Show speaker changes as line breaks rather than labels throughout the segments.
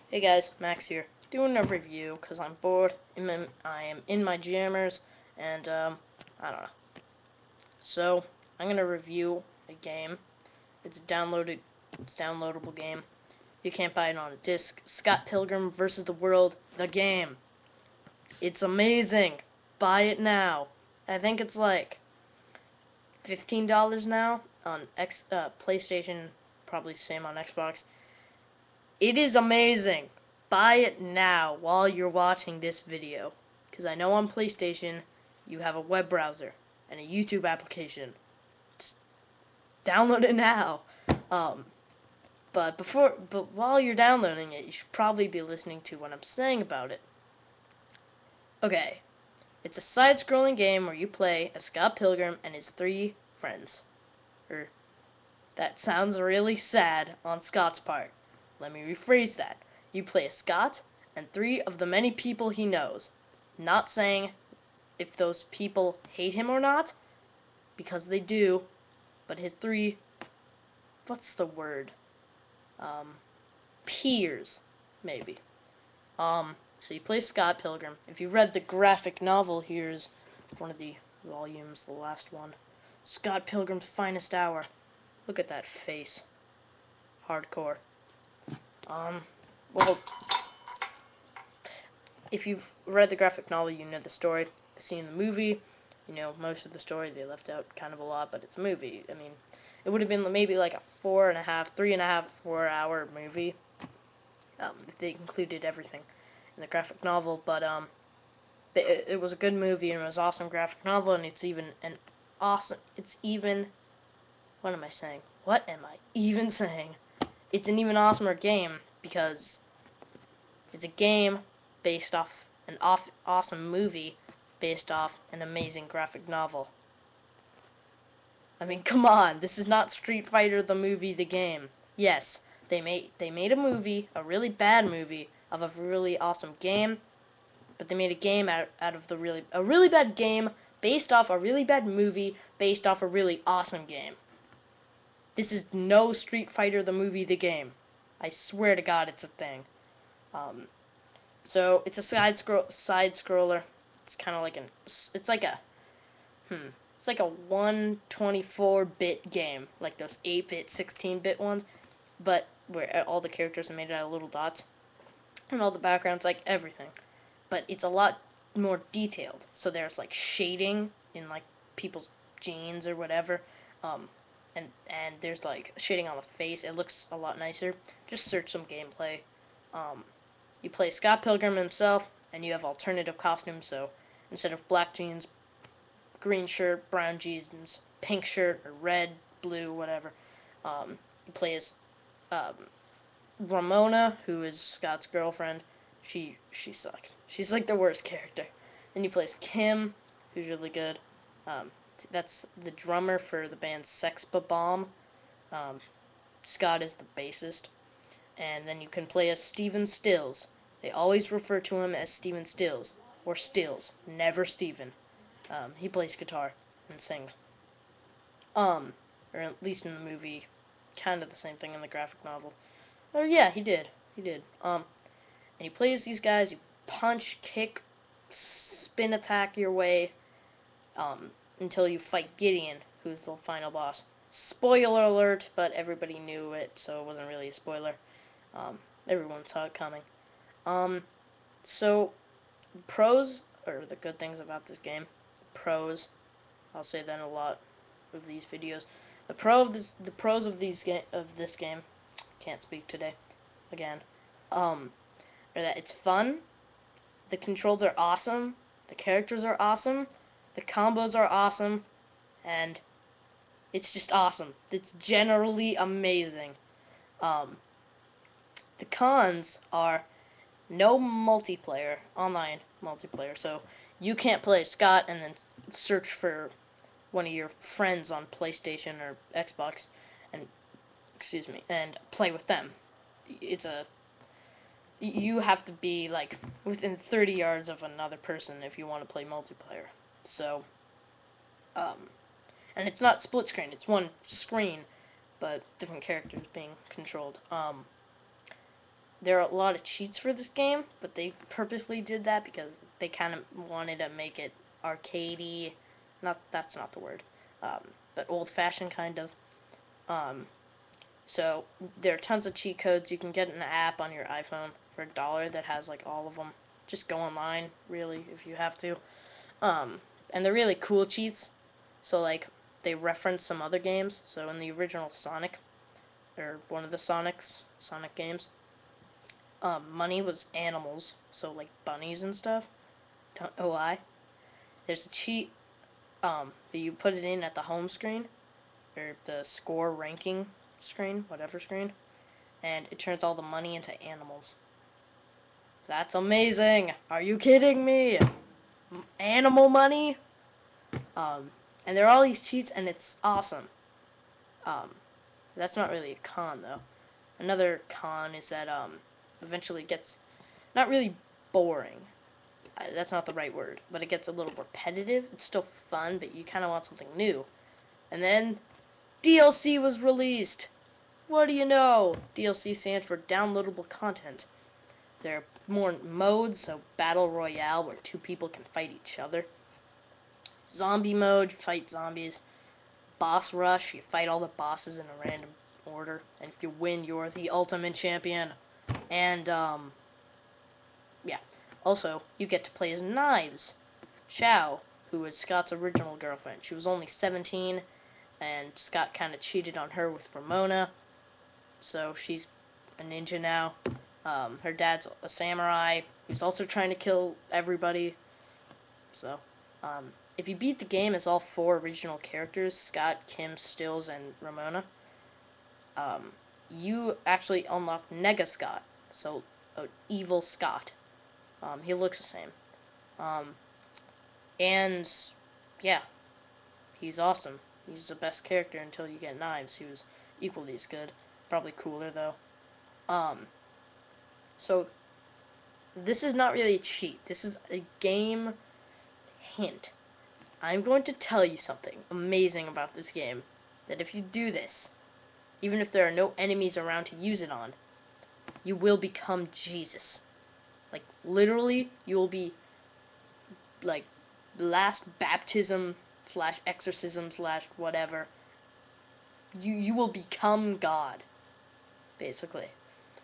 Hey guys, Max here, doing a review because I'm bored. I am in my jammers, and I don't know. So I'm gonna review a game. It's downloadable game. You can't buy it on a disc. Scott Pilgrim versus the World, the game. It's amazing. Buy it now. I think it's like $15 now on PlayStation. Probably same on Xbox. It is amazing. Buy it now while you're watching this video. Because I know on PlayStation you have a web browser and a YouTube application. Just download it now. Um, but while you're downloading it, you should probably be listening to what I'm saying about it. Okay, it's a side-scrolling game where you play as Scott Pilgrim and his three friends. Er, that sounds really sad on Scott's part. Let me rephrase that. You play as Scott and three of the many people he knows. Not saying if those people hate him or not, because they do, but his three, what's the word? Um, Peers, maybe. So you play Scott Pilgrim. If you read the graphic novel, here's one of the volumes, the last one. Scott Pilgrim's Finest Hour. Look at that face. Hardcore. Well, if you've read the graphic novel, you know the story. Seen the movie, you know most of the story. They left out kind of a lot, but it's a movie. I mean, it would have been maybe like a 4 hour movie if they included everything in the graphic novel. But it was a good movie and it was an awesome graphic novel, and it's even an awesome. It's even. What am I saying? What am I even saying? It's an even awesomer game because it's a game based off an awesome movie based off an amazing graphic novel. I mean, come on, this is not Street Fighter the movie, the game. Yes, they made a movie, a really bad movie of a really awesome game, but they made a game out of a really bad game based off a really bad movie based off a really awesome game. This is no Street Fighter the movie, the game. I swear to God, it's a thing. So it's a side scroller. It's kind of like it's like a it's like a 124-bit game, like those 8-bit, 16-bit ones, but where all the characters are made out of little dots and all the backgrounds, like everything. But it's a lot more detailed. So there's like shading in like people's jeans or whatever. And there's like shading on the face. It looks a lot nicer. Just search some gameplay. You play Scott Pilgrim himself, and you have alternative costumes. So instead of black jeans, green shirt, brown jeans, pink shirt, or red, blue, whatever. You play as um, Ramona, who is Scott's girlfriend. She sucks. She's like the worst character. Then you play as Kim, who's really good. Um, that's the drummer for the band Sex Bomb. Um, Scott is the bassist. And then you can play as Steven Stills. They always refer to him as Steven Stills, or Stills, never Steven. He plays guitar and sings. Or at least in the movie, kind of the same thing in the graphic novel. Or yeah, he did. He did. And he plays these guys. You punch, kick, spin attack your way, until you fight Gideon, who's the final boss. Spoiler alert, but everybody knew it, so it wasn't really a spoiler. Everyone saw it coming. So pros, or the good things about this game, pros, I'll say that in a lot of these videos. The pros of this game, can't speak today, again, are that it's fun, the controls are awesome, the characters are awesome, the combos are awesome, and it's just awesome. It's generally amazing. The cons are no multiplayer, online multiplayer, so you can't play Scott and then search for one of your friends on PlayStation or Xbox and and play with them. It's a You have to be like within 30 yards of another person if you want to play multiplayer. So and it's not split screen, it's one screen but different characters being controlled. there are a lot of cheats for this game, but they purposely did that because they kind of wanted to make it arcadey. Not that's not the word, but old-fashioned kind of. Um, so there are tons of cheat codes. You can get an app on your iPhone for $1 that has like all of them. Just go online, really, if you have to. And they're really cool cheats. So like they reference some other games. So in the original Sonic, or one of the Sonic games, money was animals. So like bunnies and stuff. Don't know why. There's a cheat. That you put it in at the home screen or the score ranking screen, whatever screen, and it turns all the money into animals. That's amazing. Are you kidding me? Animal money? And there are all these cheats, and it's awesome. Um, that's not really a con, though. Another con is that, eventually it gets not really boring. That's not the right word, but it gets a little repetitive. It's still fun, but you kind of want something new. And then, DLC was released. What do you know? DLC stands for downloadable content. There are more modes, so Battle Royale, where 2 people can fight each other. Zombie mode, you fight zombies. Boss Rush, you fight all the bosses in a random order. And if you win, you're the ultimate champion. And, yeah. Also, you get to play as Knives. Chow, who was Scott's original girlfriend. She was only 17, and Scott kind of cheated on her with Ramona. So she's a ninja now. Her dad's a samurai. He's also trying to kill everybody. So, if you beat the game as all 4 original characters, Scott, Kim, Stills, and Ramona, you actually unlock Nega Scott. So, evil Scott. He looks the same. And, yeah, he's awesome. He's the best character until you get Knives. He was equally as good. Probably cooler, though. So, this is not really a cheat. This is a game hint. I'm going to tell you something amazing about this game. That if you do this, even if there are no enemies around to use it on, you will become Jesus. Like, literally, you will be, like, last baptism / exorcism / whatever. You will become God, basically.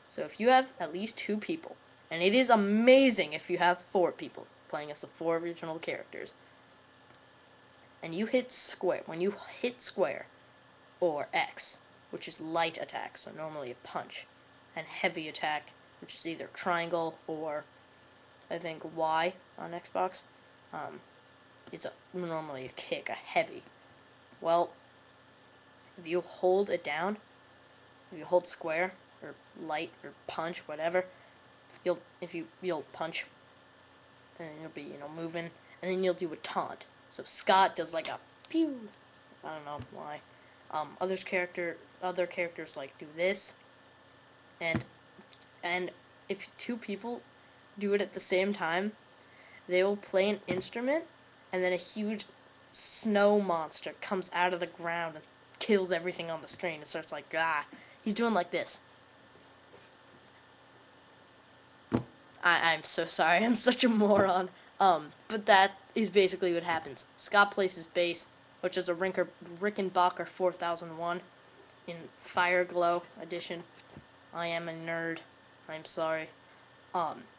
So if you have at least 2 people, and it is amazing if you have 4 people playing as the 4 original characters, and you hit square, when you hit square, or X, which is light attack, so normally a punch, and heavy attack, which is either triangle or, I think, Y on Xbox, it's normally a kick, a heavy. Well, if you hold it down, if you hold square, or light, or punch, whatever, you'll punch, and you'll be, moving, and then you'll do a taunt. So Scott does like a pew. I don't know why. Other characters like do this, and if 2 people do it at the same time, they will play an instrument, and then a huge snow monster comes out of the ground and kills everything on the screen. It starts like, he's doing like this. I'm so sorry, I'm such a moron. But that is basically what happens. Scott plays his bass, which is a Rickenbacker 4001 in Fire Glow edition. I am a nerd. I'm sorry.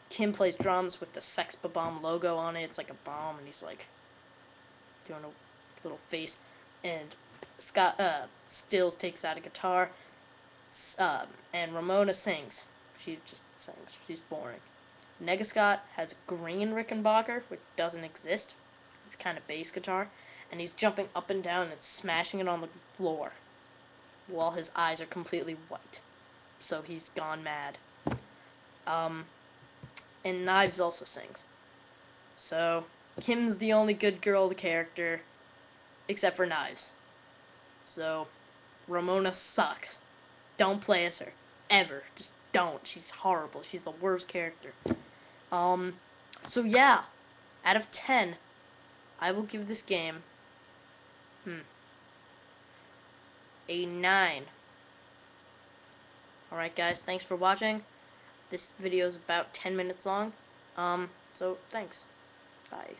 Kim plays drums with the Sex Bomb logo on it. It's like a bomb, and he's like doing a little face. And Scott Stills takes out a guitar. And Ramona sings. She just sings. She's boring. Negascott has green Rickenbacker, which doesn't exist. It's kind of bass guitar, and he's jumping up and down and smashing it on the floor, while his eyes are completely white. So he's gone mad. And Knives also sings. So Kim's the only good girl character, except for Knives. So Ramona sucks. Don't play as her. Ever. Just don't. She's horrible. She's the worst character. So yeah, out of 10, I will give this game, a 9. Alright guys, thanks for watching. This video is about 10 minutes long. So thanks. Bye.